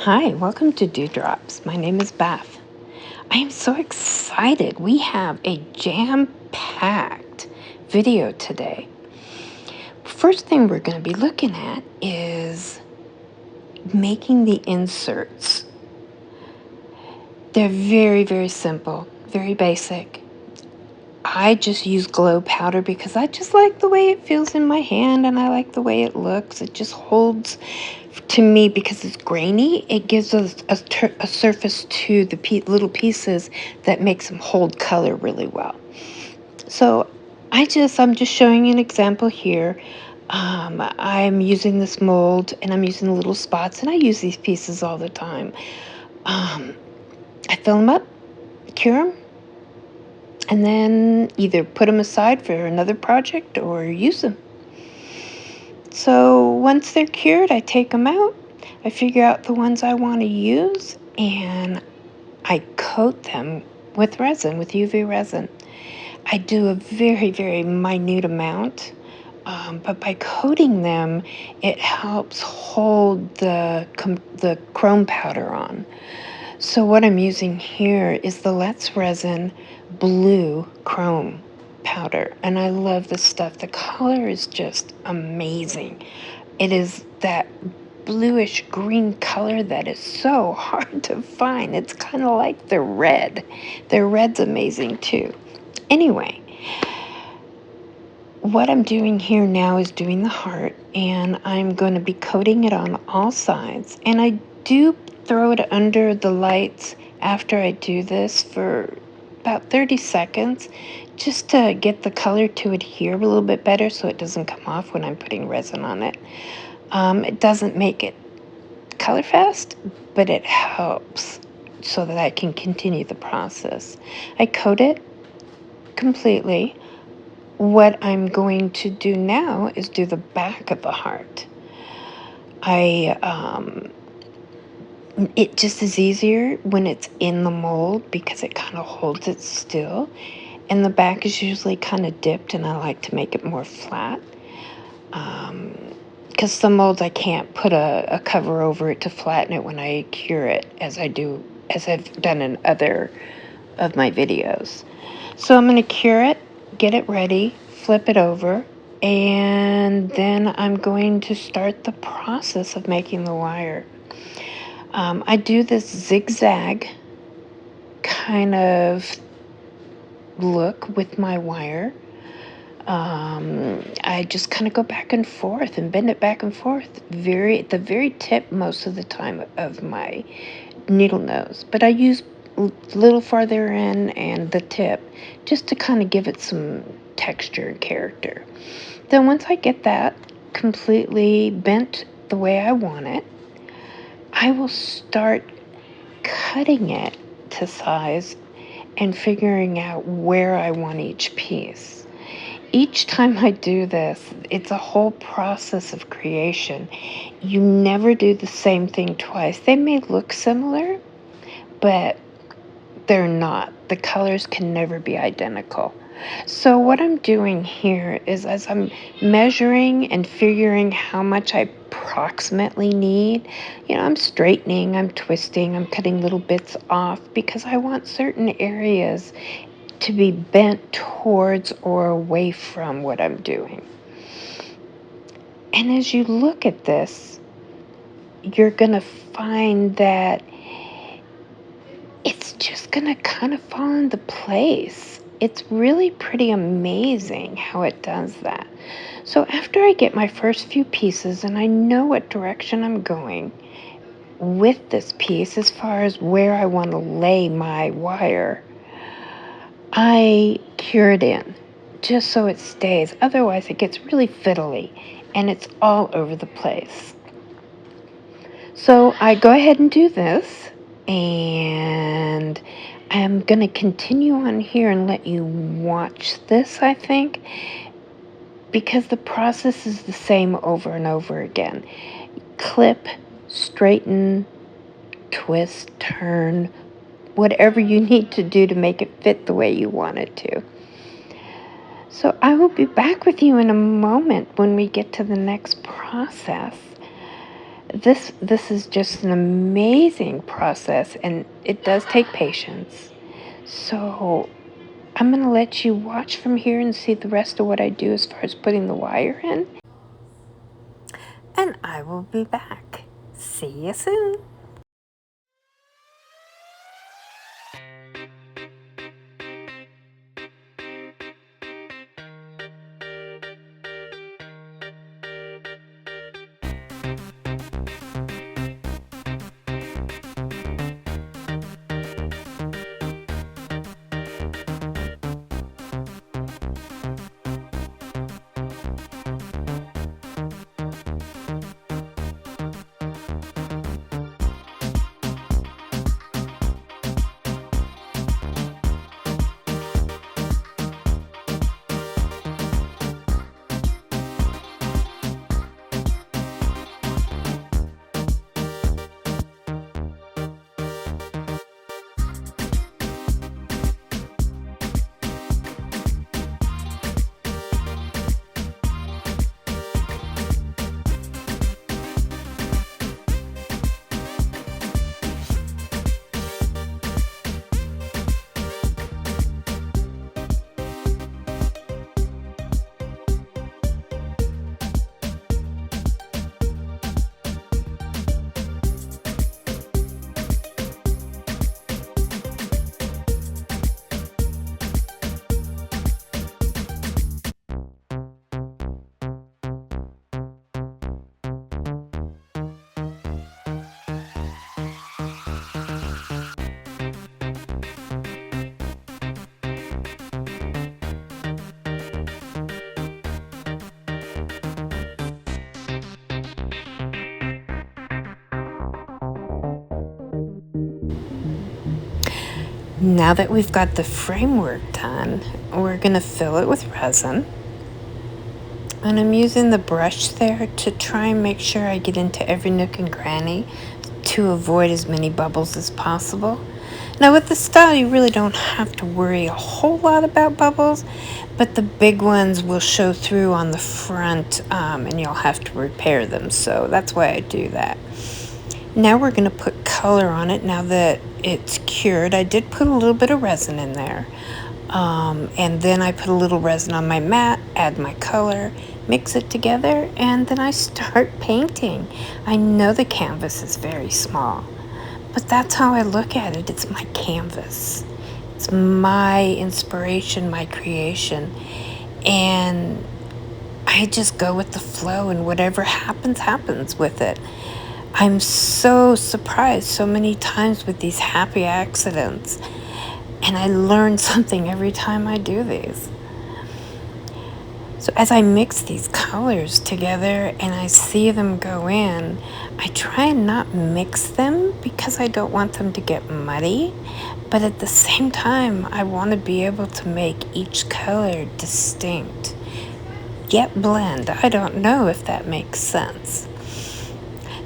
Hi, welcome to Dewdrops. My name is Beth. I am so excited. We have a jam-packed video today. First thing we're going to be looking at is making the inserts. They're very, very simple, very basic. I just use glow powder because I just like the way it feels in my hand and I like the way it looks. It just holds, to me, because it's grainy, it gives us a surface to the little pieces that makes them hold color really well. So I'm just showing you an example here. I'm using this mold and I'm using the little spots, and I use these pieces all the time. I fill them up, cure them, and then either put them aside for another project or use them. So once they're cured, I take them out, I figure out the ones I want to use, and I coat them with resin, with UV resin. I do a very, very minute amount, but by coating them, it helps hold the chrome powder on. So what I'm using here is the Let's Resin Blue Chrome powder, and I love this stuff. The color is just amazing. It is that bluish green color that is so hard to find. It's kind of like the red. The red's amazing too. Anyway, what I'm doing here now is doing the heart, and I'm going to be coating it on all sides, and I do throw it under the lights after I do this for about 30 seconds just to get the color to adhere a little bit better so it doesn't come off when I'm putting resin on it. It doesn't make it color fast, but it helps so that I can continue the process. I coat it completely. What I'm going to do now is do the back of the heart. It just is easier when it's in the mold because it kind of holds it still. And the back is usually kind of dipped, and I like to make it more flat. Because some molds I can't put a cover over it to flatten it when I cure it, as I've done in other of my videos. So I'm going to cure it, get it ready, flip it over, and then I'm going to start the process of making the wire. I do this zigzag kind of look with my wire. I just kind of go back and forth and bend it back and forth, at the very tip most of the time of my needle nose, but I use a little farther in and the tip just to kind of give it some texture and character. Then once I get that completely bent the way I want it, I will start cutting it to size and figuring out where I want each piece. Each time I do this, it's a whole process of creation. You never do the same thing twice. They may look similar, but they're not. The colors can never be identical. So what I'm doing here is, as I'm measuring and figuring how much I approximately need, I'm straightening, I'm twisting, I'm cutting little bits off because I want certain areas to be bent towards or away from what I'm doing. And as you look at this, you're going to find that it's just going to kind of fall into place. It's really pretty amazing how it does that. So after I get my first few pieces and I know what direction I'm going with this piece as far as where I want to lay my wire, I cure it in just so it stays. Otherwise it gets really fiddly and it's all over the place. So I go ahead and do this, and I'm going to continue on here and let you watch this, I think, because the process is the same over and over again. Clip, straighten, twist, turn, whatever you need to do to make it fit the way you want it to. So I will be back with you in a moment when we get to the next process. This is just an amazing process, and it does take patience. So I'm going to let you watch from here and see the rest of what I do as far as putting the wire in. And I will be back. See you soon. Now that we've got the framework done, we're going to fill it with resin. And I'm using the brush there to try and make sure I get into every nook and cranny to avoid as many bubbles as possible. Now with this style, you really don't have to worry a whole lot about bubbles, but the big ones will show through on the front, and you'll have to repair them. So that's why I do that. Now we're going to put color on it. Now that it's cured, I did put a little bit of resin in there. And then I put a little resin on my mat, add my color, mix it together, and then I start painting. I know the canvas is very small, but that's how I look at it. It's my canvas. It's my inspiration, my creation. And I just go with the flow, and whatever happens, happens with it. I'm so surprised so many times with these happy accidents. And I learn something every time I do these. So as I mix these colors together and I see them go in, I try and not mix them because I don't want them to get muddy. But at the same time, I want to be able to make each color distinct, yet blend. I don't know if that makes sense.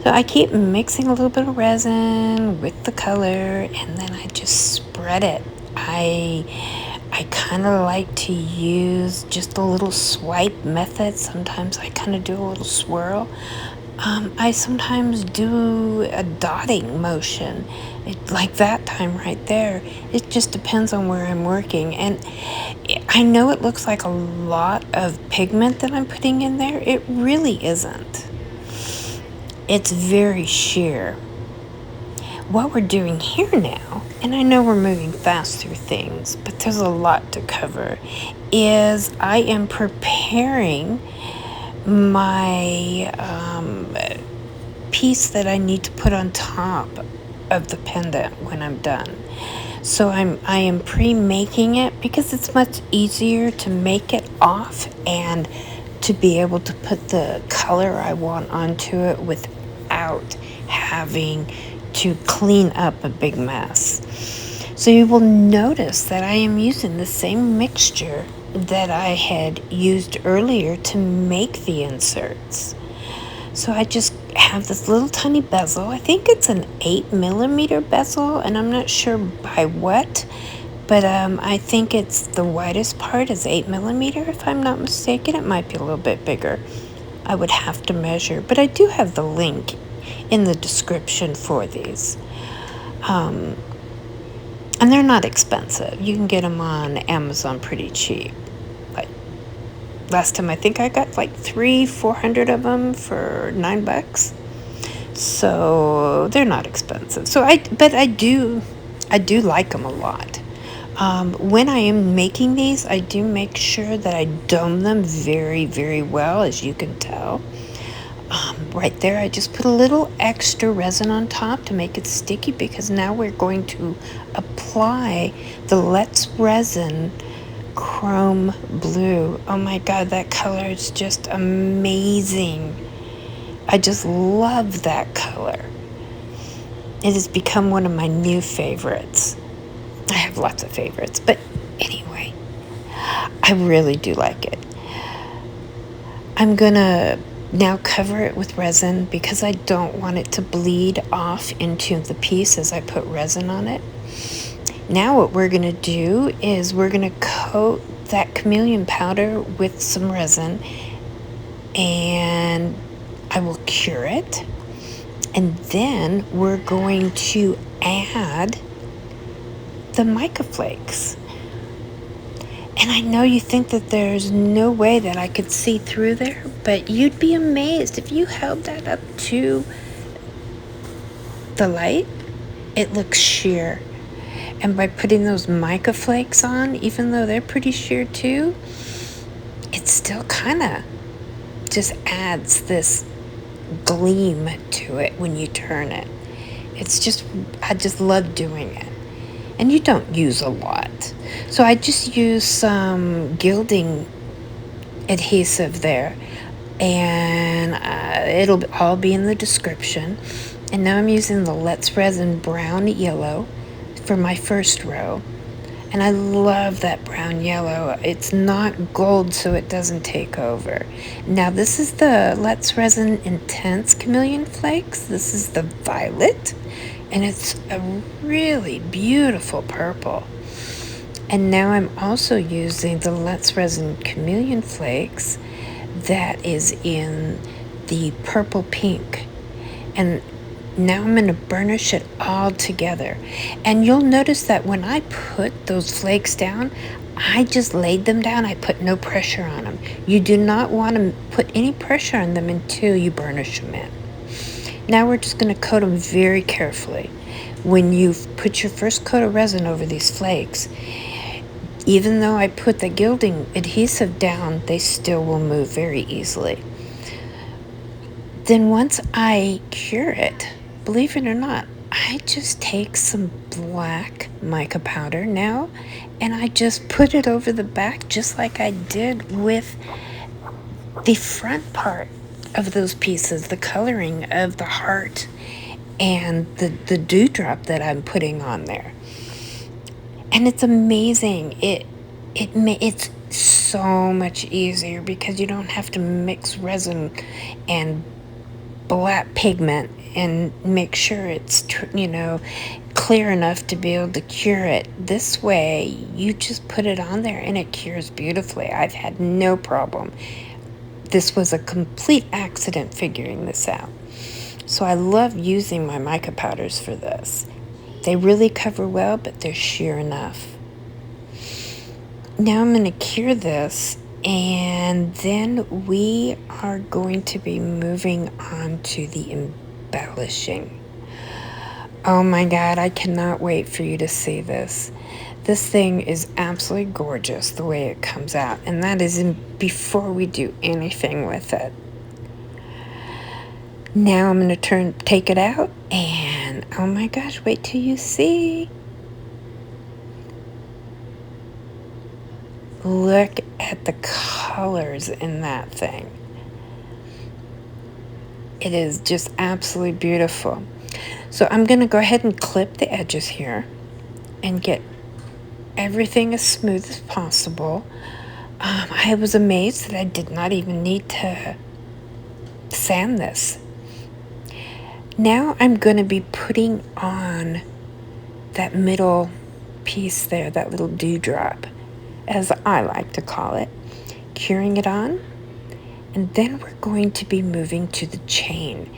So I keep mixing a little bit of resin with the color, and then I just spread it. I kind of like to use just a little swipe method. Sometimes I kind of do a little swirl. I sometimes do a dotting motion, like that time right there. It just depends on where I'm working. And I know it looks like a lot of pigment that I'm putting in there. It really isn't. It's very sheer. What we're doing here now, and I know we're moving fast through things, but there's a lot to cover, is I am preparing my piece that I need to put on top of the pendant when I'm done. So I am pre-making it because it's much easier to make it off and to be able to put the color I want onto it without having to clean up a big mess. So you will notice that I am using the same mixture that I had used earlier to make the inserts. So I just have this little tiny bezel. I think it's an 8mm bezel, and I'm not sure by what, but I think it's the widest part is 8mm, if I'm not mistaken. It might be a little bit bigger. I would have to measure, but I do have the link in the description for these. And they're not expensive. You can get them on Amazon pretty cheap. Like last time I think I got like 400 of them for $9. So they're not expensive. But I do like them a lot. When I am making these, I do make sure that I dome them very, very well, as you can tell. Right there, I just put a little extra resin on top to make it sticky, because now we're going to apply the Let's Resin Chrome Blue. Oh my God, that color is just amazing. I just love that color. It has become one of my new favorites. I have lots of favorites, but anyway, I really do like it. I'm gonna now cover it with resin because I don't want it to bleed off into the piece as I put resin on it. Now what we're gonna do is we're gonna coat that Chameleon powder with some resin, and I will cure it, and then we're going to add the mica flakes. And I know you think that there's no way that I could see through there, but you'd be amazed if you held that up to the light. It looks sheer. And by putting those mica flakes on, even though they're pretty sheer too, it still kind of just adds this gleam to it when you turn it. I just love doing it. And you don't use a lot. So I just use some gilding adhesive there, and it'll all be in the description. And now I'm using the Let's Resin Brown Yellow for my first row. And I love that brown yellow. It's not gold, so it doesn't take over. Now this is the Let's Resin Intense Chameleon Flakes. This is the violet, and it's a really beautiful purple. And now I'm also using the Let's Resin Chameleon Flakes that is in the purple pink. And now I'm going to burnish it all together. And you'll notice that when I put those flakes down, I just laid them down. I put no pressure on them. You do not want to put any pressure on them until you burnish them in. Now we're just going to coat them very carefully. When you've put your first coat of resin over these flakes, even though I put the gilding adhesive down, they still will move very easily. Then once I cure it, believe it or not, I just take some black mica powder now, and I just put it over the back just like I did with the front part of those pieces, the coloring of the heart and the dewdrop that I'm putting on there. And it's amazing. It's so much easier because you don't have to mix resin and black pigment and make sure it's clear enough to be able to cure it. This way you just put it on there and it cures beautifully. I've had no problem. This was a complete accident figuring this out. So I love using my mica powders for this. They really cover well, but they're sheer enough. Now I'm going to cure this, and then we are going to be moving on to the embellishing. Oh my God, I cannot wait for you to see this. This thing is absolutely gorgeous the way it comes out, and that is before we do anything with it. Now I'm going to take it out, and oh my gosh, wait till you see. Look at the colors in that thing. It is just absolutely beautiful. So I'm going to go ahead and clip the edges here and get everything as smooth as possible. I was amazed that I did not even need to sand this. Now I'm going to be putting on that middle piece there, that little dewdrop, as I like to call it, curing it on, and then we're going to be moving to the chain.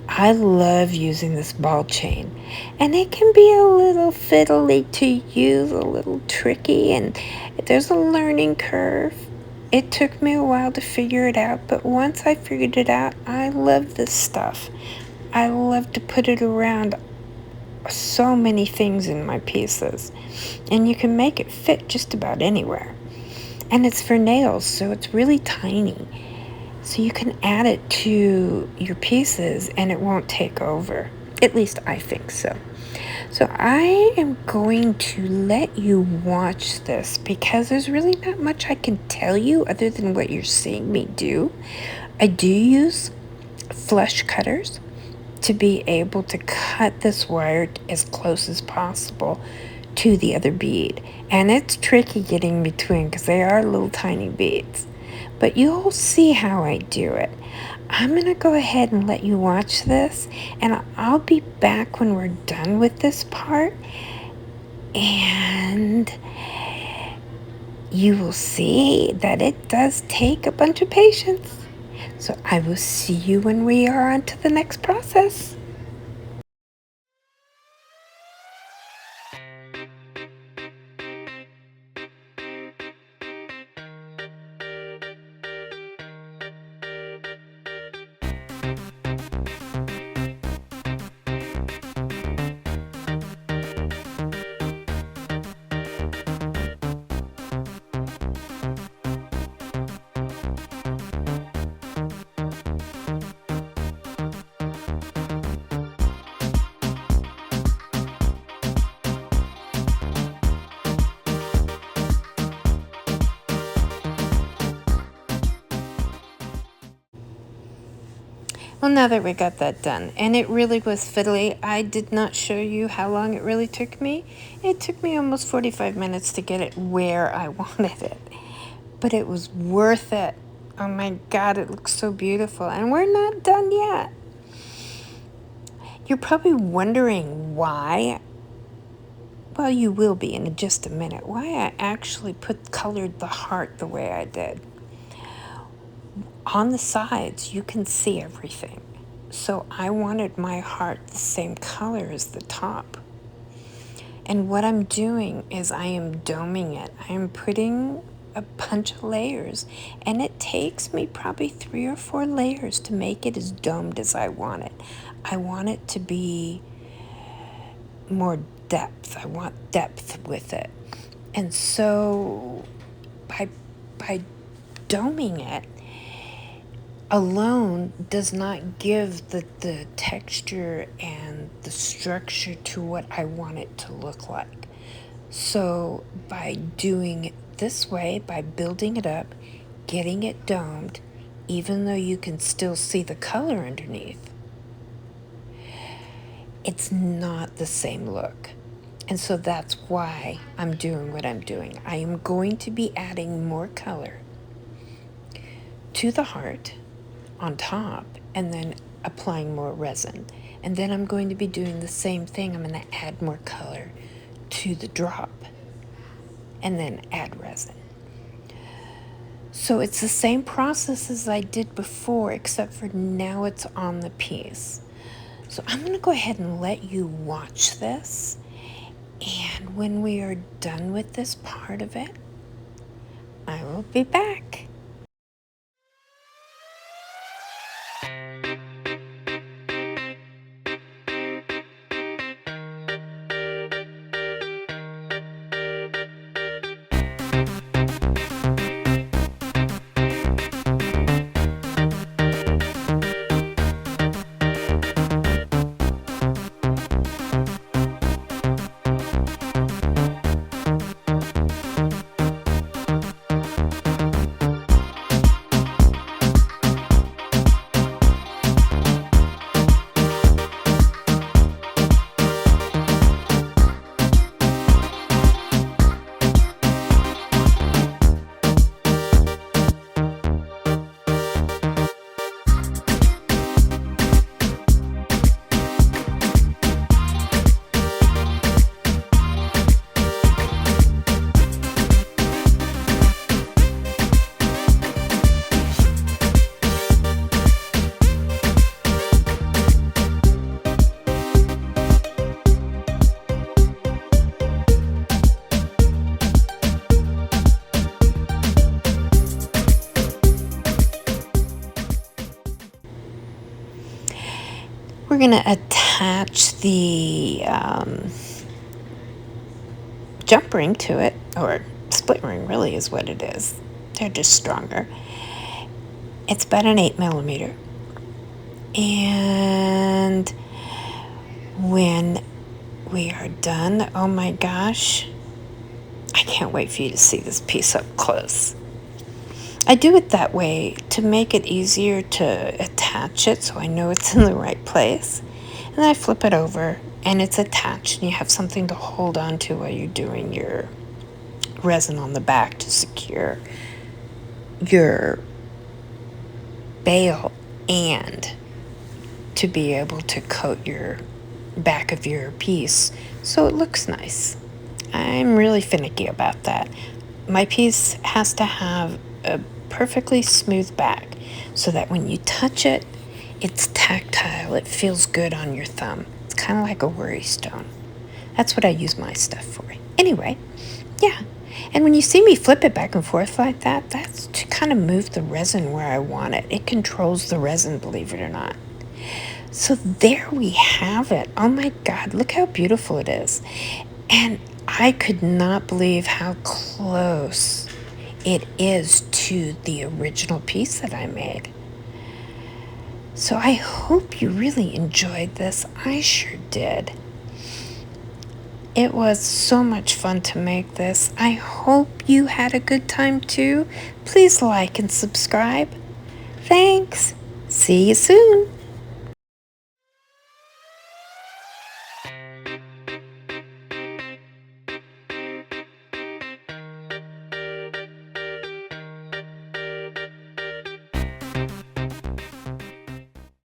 I love using this ball chain, and it can be a little fiddly to use, a little tricky, and there's a learning curve. It took me a while to figure it out, but once I figured it out, I love this stuff. I love to put it around so many things in my pieces, and you can make it fit just about anywhere. And it's for nails, so it's really tiny. So you can add it to your pieces and it won't take over. At least I think so. So I am going to let you watch this because there's really not much I can tell you other than what you're seeing me do. I do use flush cutters to be able to cut this wire as close as possible to the other bead. And it's tricky getting between because they are little tiny beads. But you'll see how I do it. I'm going to go ahead and let you watch this, and I'll be back when we're done with this part, and you will see that it does take a bunch of patience. So I will see you when we are on to the next process. Well, now that we got that done, and it really was fiddly, I did not show you how long it really took me. It took me almost 45 minutes to get it where I wanted it, but it was worth it. Oh my God, it looks so beautiful, and we're not done yet. You're probably wondering why, well, you will be in just a minute, why I actually colored the heart the way I did. On the sides, you can see everything. So I wanted my heart the same color as the top. And what I'm doing is I am doming it. I am putting a bunch of layers, and it takes me probably 3 or 4 layers to make it as domed as I want it. I want it to be more depth. I want depth with it. And so by doming it alone does not give the texture and the structure to what I want it to look like. So by doing it this way, by building it up, getting it domed, even though you can still see the color underneath, it's not the same look. And so that's why I'm doing what I'm doing. I am going to be adding more color to the heart on top and then applying more resin. And then I'm going to be doing the same thing. I'm going to add more color to the drop and then add resin. So it's the same process as I did before, except for now it's on the piece. So I'm going to go ahead and let you watch this. And when we are done with this part of it, I will be back. we're going to attach the jump ring to it, or split ring really is what it is. They're just stronger. It's about an 8mm. And when we are done, oh my gosh, I can't wait for you to see this piece up close. I do it that way to make it easier to attach it, so I know it's in the right place. And then I flip it over and it's attached, and you have something to hold on to while you're doing your resin on the back to secure your bale and to be able to coat your back of your piece so it looks nice. I'm really finicky about that. My piece has to have a perfectly smooth back so that when you touch it, it's tactile. It feels good on your thumb. It's kind of like a worry stone. That's what I use my stuff for. Anyway, yeah. And when you see me flip it back and forth like that, that's to kind of move the resin where I want it. It controls the resin, believe it or not. So there we have it. Oh my God, look how beautiful it is. And I could not believe how close it is to the original piece that I made. So I hope you really enjoyed this. I sure did. It was so much fun to make this. I hope you had a good time too. Please like and subscribe. Thanks. See you soon.